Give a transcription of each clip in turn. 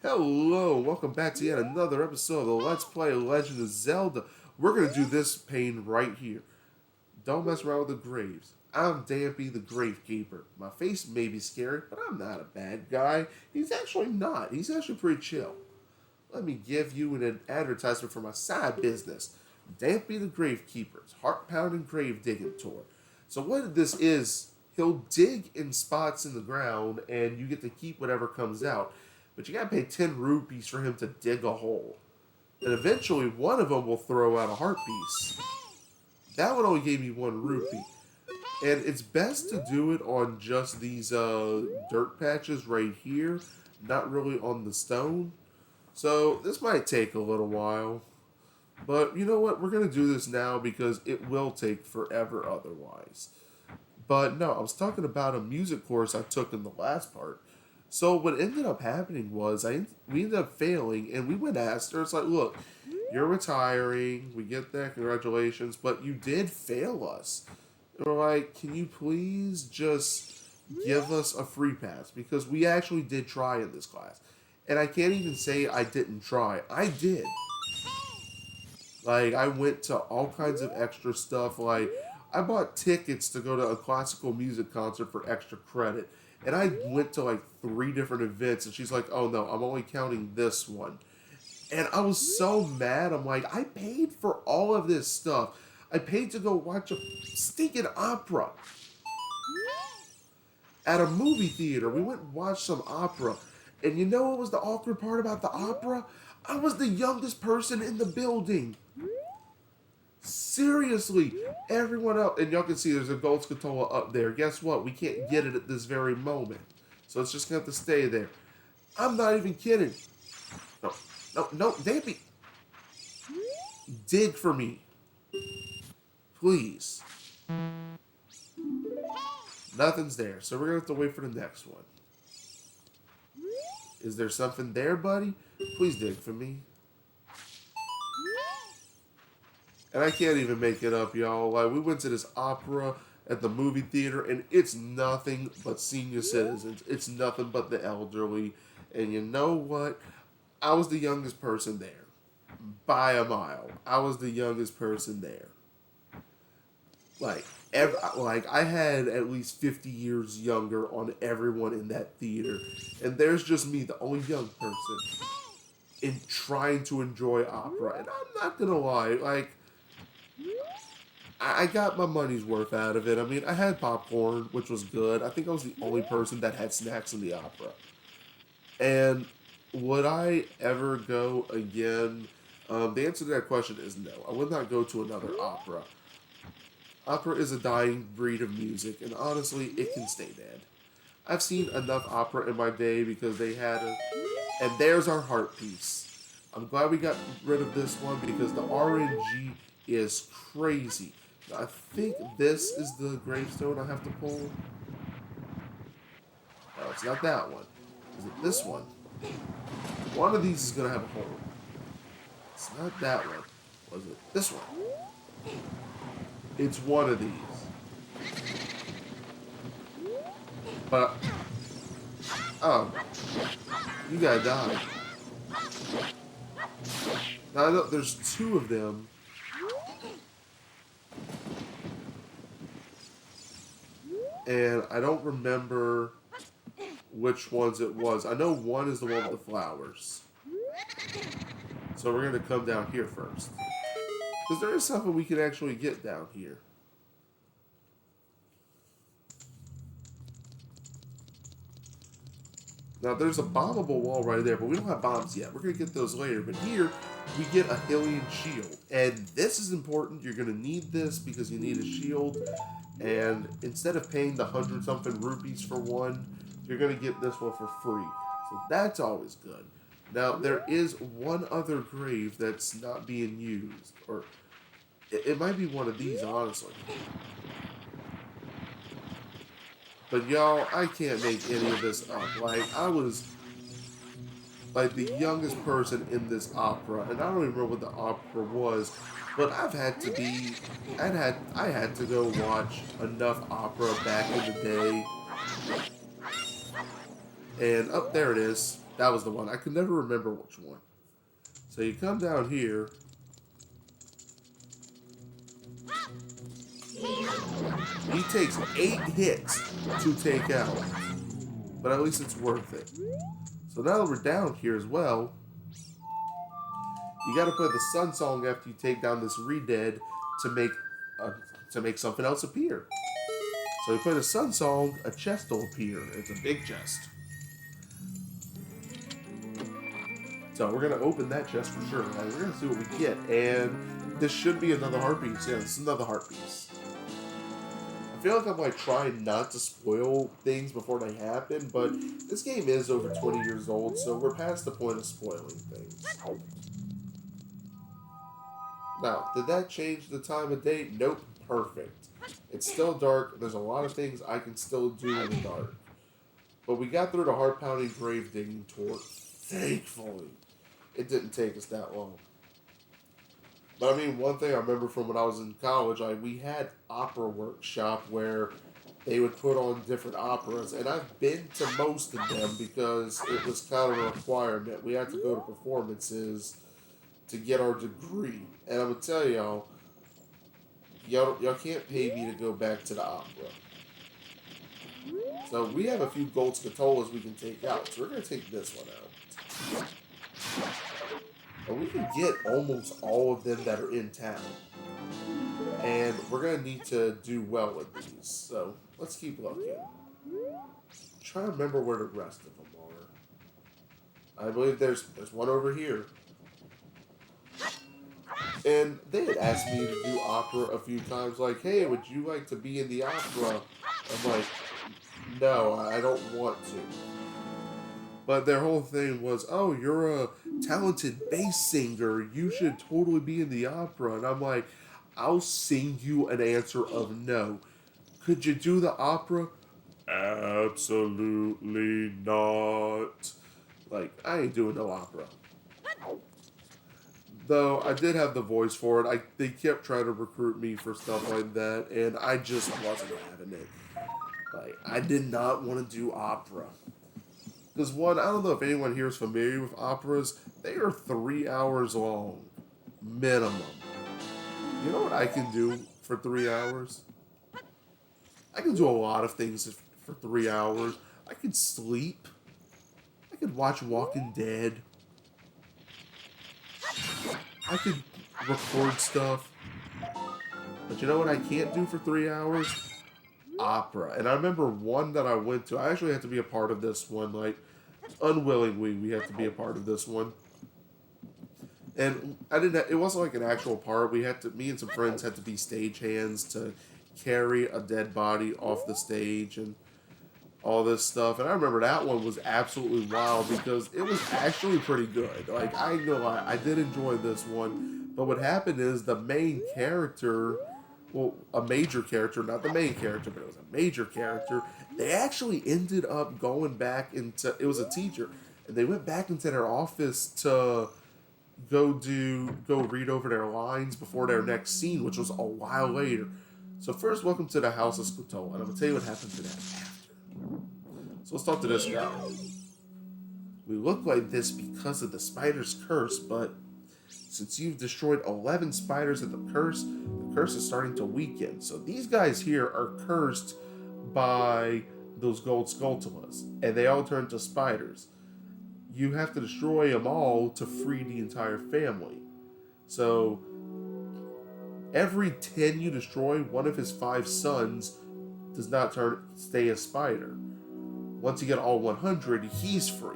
Hello, welcome back to yet another episode of the Let's Play Legend of Zelda. We're going to do this pain right here. Don't mess around with the graves. I'm Dampy the Gravekeeper. My face may be scary, but I'm not a bad guy. He's actually not. He's actually pretty chill. Let me give you an advertisement for my side business. Dampy the Gravekeeper's heart-pounding grave digging tour. So what this is, he'll dig in spots in the ground and you get to keep whatever comes out. But you gotta pay 10 rupees for him to dig a hole. And eventually one of them will throw out a heart piece. That one only gave me 1 rupee. And it's best to do it on just these dirt patches right here, not really on the stone. So this might take a little while. But you know what? We're going to do this now because it will take forever otherwise. But no, I was talking about a music course I took in the last part. So what ended up happening was we ended up failing, and we went to ask her. It's like, look, you're retiring. We get that, congratulations, but you did fail us. And we're like, can you please just give us a free pass because we actually did try in this class, and I can't even say I didn't try. I did. Like I went to all kinds of extra stuff. Like I bought tickets to go to a classical music concert for extra credit. And I went to like 3 different events, and she's like, oh no, I'm only counting this one. And I was so mad. I'm like, I paid for all of this stuff. I paid to go watch a stinking opera at a movie theater. We went and watched some opera. And you know what was the awkward part about the opera? I was the youngest person in the building. Seriously, everyone else, and y'all can see there's a gold scatola up there. Guess what? We can't get it at this very moment. So it's just going to have to stay there. I'm not even kidding. No, Dampy. Dig for me. Please. Nothing's there, so we're going to have to wait for the next one. Is there something there, buddy? Please dig for me. And I can't even make it up, y'all. Like, we went to this opera at the movie theater, and it's nothing but senior citizens. It's nothing but the elderly. And you know what? I was the youngest person there. By a mile. I was the youngest person there. Like, I had at least 50 years younger on everyone in that theater. And there's just me, the only young person, in trying to enjoy opera. And I'm not gonna lie, like, I got my money's worth out of it. I mean, I had popcorn, which was good. I think I was the only person that had snacks in the opera. And would I ever go again? The answer to that question is no. I would not go to another opera. Opera is a dying breed of music, and honestly, it can stay dead. I've seen enough opera in my day because they had a... And there's our heart piece. I'm glad we got rid of this one because the RNG is crazy. I think this is the gravestone I have to pull. No, it's not that one. Is it this one? One of these is going to have a hole. It's not that one. Was it this one? It's one of these. But... Oh. You gotta die. Now, I know there's 2 of them. And I don't remember which ones it was. I know one is the one with the flowers. So we're going to come down here first. Because there is something we can actually get down here. Now there's a bombable wall right there, but we don't have bombs yet. We're going to get those later. But here, we get a Hylian shield. And this is important. You're going to need this because you need a shield. And instead of paying the 100-something rupees for one, you're going to get this one for free. So that's always good. Now, there is one other grave that's not being used. Or, it might be one of these, honestly. But y'all, I can't make any of this up. Like, I was like the youngest person in this opera, and I don't even remember what the opera was, but I had to go watch enough opera back in the day. And up there it is. that was the one. I could never remember which one. So you come down here. He takes 8 hits to take out. But at least it's worth it. So now that we're down here as well, you gotta play the Sun Song after you take down this Redead to make something else appear. So you play the Sun Song, a chest will appear. It's a big chest. So we're gonna open that chest for sure, and we're gonna see what we get. And this should be another heart piece. Yeah, this is another heart piece. I feel like I'm like trying not to spoil things before they happen, but this game is over 20 years old, so we're past the point of spoiling things. Now, did that change the time of day? Nope, perfect. It's still dark, there's a lot of things I can still do in the dark. But we got through the heart-pounding grave digging tour, thankfully. It didn't take us that long. But I mean, one thing I remember from when I was in college, we had opera workshop where they would put on different operas, and I've been to most of them because it was kind of a requirement. We had to go to performances to get our degree, and I'm gonna tell y'all can't pay me to go back to the opera. So we have a few gold scatolas we can take out, so we're gonna take this one out. And we can get almost all of them that are in town. And we're going to need to do well with these. So, let's keep looking. Try to remember where the rest of them are. I believe there's one over here. And they had asked me to do opera a few times. Like, hey, would you like to be in the opera? I'm like, no, I don't want to. But their whole thing was, oh, you're a talented bass singer. You should totally be in the opera. And I'm like, I'll sing you an answer of no. Could you do the opera? Absolutely not. Like, I ain't doing no opera. Though I did have the voice for it. They kept trying to recruit me for stuff like that, and I just wasn't having it. Like, I did not want to do opera. Because one, I don't know if anyone here is familiar with operas. They are 3 hours long. Minimum. You know what I can do for 3 hours? I can do a lot of things for 3 hours. I could sleep. I could watch Walking Dead. I could record stuff. But you know what I can't do for 3 hours? Opera. And I remember one that I went to. I actually had to be a part of this one. Like, unwillingly, we had to be a part of this one. And it wasn't like an actual part. Me and some friends had to be stagehands to carry a dead body off the stage and all this stuff. And I remember that one was absolutely wild because it was actually pretty good. Like, I ain't gonna lie, I did enjoy this one. But what happened is the main character, well, a major character, not the main character, but it was a major character, they actually ended up going back into, it was a teacher, and they went back into their office to go read over their lines before their next scene, which was a while later. So first, welcome to the House of Scotola, and I'm going to tell you what happened to them after. So let's talk to this guy. We look like this because of the spider's curse, but since you've destroyed 11 spiders at the curse is starting to weaken. So these guys here are cursed by those gold Skulltulas, and they all turn to spiders. You have to destroy them all to free the entire family. So every 10 you destroy, one of his 5 sons does not stay a spider. Once you get all 100, he's free.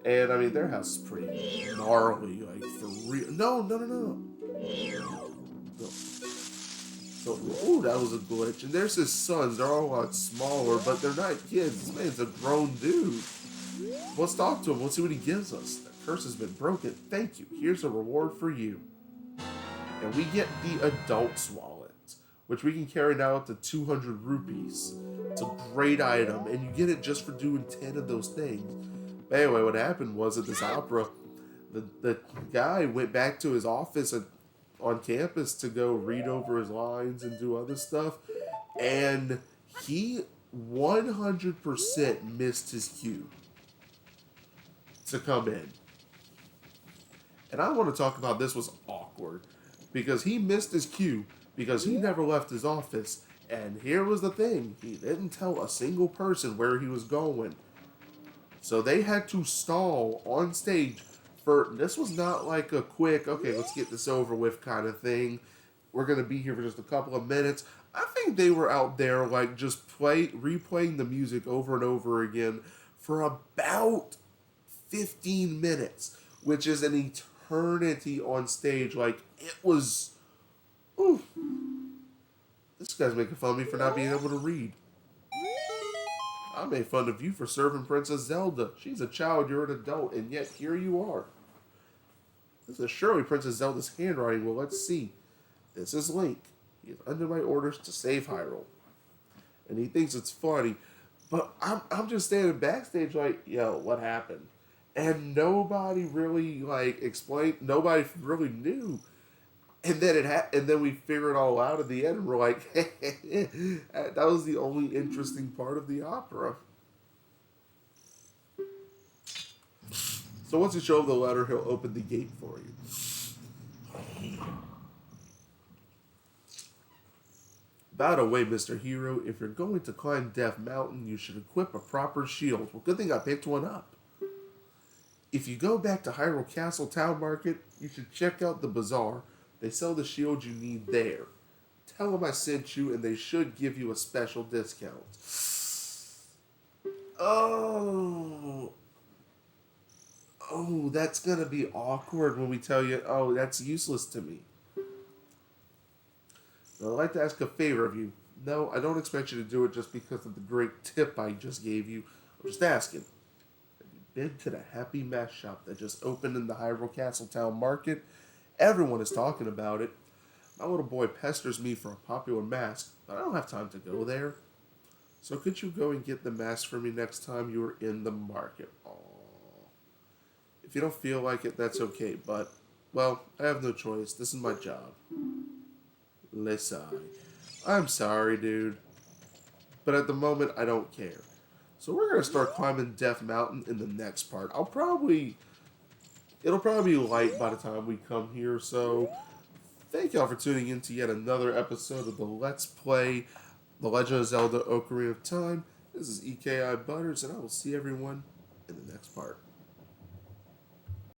And I mean, their house is pretty gnarly, like for real. No. So, ooh, that was a glitch. And there's his sons. They're all a lot smaller, but they're not kids. This man's a grown dude. Let's talk to him. Let's see what he gives us. The curse has been broken. Thank you. Here's a reward for you. And we get the adult's wallet, which we can carry now up to 200 rupees. It's a great item, and you get it just for doing 10 of those things. But anyway, what happened was at this opera, the guy went back to his office on campus to go read over his lines and do other stuff, and he 100% missed his cue to come in. And I want to talk about this was awkward because he missed his cue because he never left his office. And here was the thing, he didn't tell a single person where he was going. So they had to stall on stage for, this was not like a quick, okay, let's get this over with kind of thing. We're going to be here for just a couple of minutes. I think they were out there like just replaying the music over and over again for about 15 minutes, which is an eternity on stage. Like, it was, ooh, this guy's making fun of me for not being able to read. I made fun of you for serving Princess Zelda. She's a child, you're an adult, and yet here you are. This is surely Princess Zelda's handwriting. Well, let's see. This is Link. He is under my orders to save Hyrule. And he thinks it's funny. But I'm just standing backstage like, yo, what happened? And nobody really, like, explained. Nobody really knew. And then and then we figure it all out at the end, and we're like, that was the only interesting part of the opera. So once you show him the letter, he'll open the gate for you. By the way, Mr. Hero, if you're going to climb Death Mountain, you should equip a proper shield. Well, good thing I picked one up. If you go back to Hyrule Castle Town Market, you should check out the bazaar. They sell the shield you need there. Tell them I sent you, and they should give you a special discount. Oh, that's going to be awkward when we tell you, oh, that's useless to me. Now, I'd like to ask a favor of you. No, I don't expect you to do it just because of the great tip I just gave you. I'm just asking. Have you been to the Happy Mess shop that just opened in the Hyrule Castle Town Market? Everyone is talking about it. My little boy pesters me for a popular mask, but I don't have time to go there. So could you go and get the mask for me next time you are in the market? Aww. If you don't feel like it, that's okay, but, well, I have no choice. This is my job. Lesai. I'm sorry, dude. But at the moment, I don't care. So we're going to start climbing Death Mountain in the next part. It'll probably be light by the time we come here, so thank y'all for tuning in to yet another episode of the Let's Play The Legend of Zelda Ocarina of Time. This is EKI Butters, and I will see everyone in the next part.